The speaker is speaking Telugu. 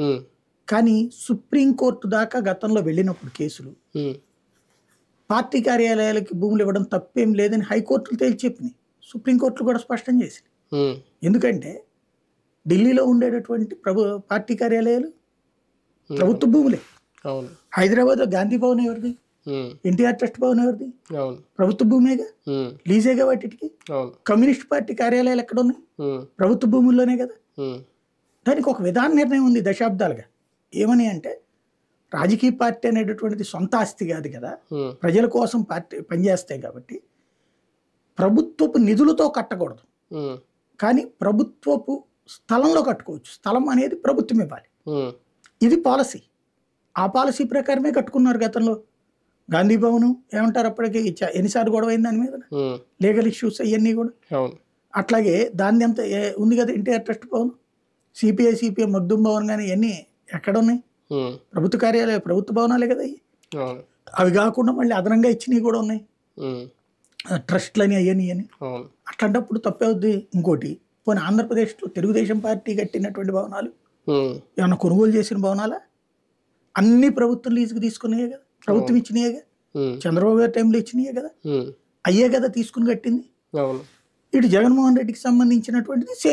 ఉమ్, కానీ సుప్రీంకోర్టు దాకా గతంలో వెళ్ళినప్పుడు కేసులు ఉమ్, పార్టీ కార్యాలయాలకి భూములు ఇవ్వడం తప్పేం లేదని హైకోర్టులు తేల్చి చెప్పినాయి. సుప్రీంకోర్టులు కూడా స్పష్టం చేసింది. ఉమ్, ఎందుకంటే ఢిల్లీలో ఉండేటటువంటి పార్టీ కార్యాలయాలు ప్రభుత్వ భూములే. అవును. హైదరాబాద్లో గాంధీ భవన్ ఎవరిది? ఉమ్, ఎన్టీఆర్ ట్రస్ట్ భవన్ ఎవరిది? అవును. ప్రభుత్వ భూమేగా, ఉమ్, లీజేగా వాటికి. అవును. కమ్యూనిస్ట్ పార్టీ కార్యాలయాలు ఎక్కడ ఉన్నాయి? ఉమ్, ప్రభుత్వ భూముల్లోనే కదా. ఉమ్, దానికి ఒక విధాన నిర్ణయం ఉంది దశాబ్దాలుగా. ఏమని అంటే రాజకీయ పార్టీ అనేటటువంటిది సొంత ఆస్తి కాదు కదా, ఉమ్, ప్రజల కోసం పార్టీ పనిచేస్తాయి కాబట్టి ప్రభుత్వపు నిధులతో కట్టకూడదు, ఉమ్, కానీ ప్రభుత్వపు స్థలంలో కట్టుకోవచ్చు. స్థలం అనేది ప్రభుత్వం ఇవ్వాలి. ఉమ్, ఇది పాలసీ. ఆ పాలసీ ప్రకారమే కట్టుకున్నారు గతంలో. గాంధీ భవన్ ఏమంటారు అప్పటికి ఎన్నిసార్లు గొడవ అయింది దాని మీద, ఉమ్, లీగల్ ఇష్యూస్ అవన్నీ కూడా. అవును. అట్లాగే దాన్ని అంత ఉంది కదా ఎన్టీఆర్ ట్రస్ట్ భవన్, సిపిఐ మగ్దుం భవన్ కానీ ఇవన్నీ ఎక్కడ ఉన్నాయి? ఉమ్, ప్రభుత్వ కార్యాలయాలు, ప్రభుత్వ భవనాలే కదా అవి. అవును. అవి కాకుండా మళ్ళీ అదనంగా ఇచ్చినవి కూడా ఉన్నాయి, ఉమ్, ట్రస్ట్లని అవన్నీ అని. అవును. అట్లాంటప్పుడు తప్పేవుద్ది. ఇంకోటి, పోనీ ఆంధ్రప్రదేశ్లో తెలుగుదేశం పార్టీ కట్టినటువంటి భవనాలు ఉమ్, ఏమన్నా కొనుగోలు చేసిన భవనాలా? అన్ని ప్రభుత్వం లీజుకు తీసుకున్నాయే కదా, ప్రభుత్వం ఇచ్చినాయే. ఉమ్, చంద్రబాబు గారి టైంలో ఇచ్చినాయే కదా, ఉమ్, అయ్యే కదా తీసుకుని కట్టింది. అవును. ఇటు జగన్మోహన్ రెడ్డికి సంబంధించినటువంటిది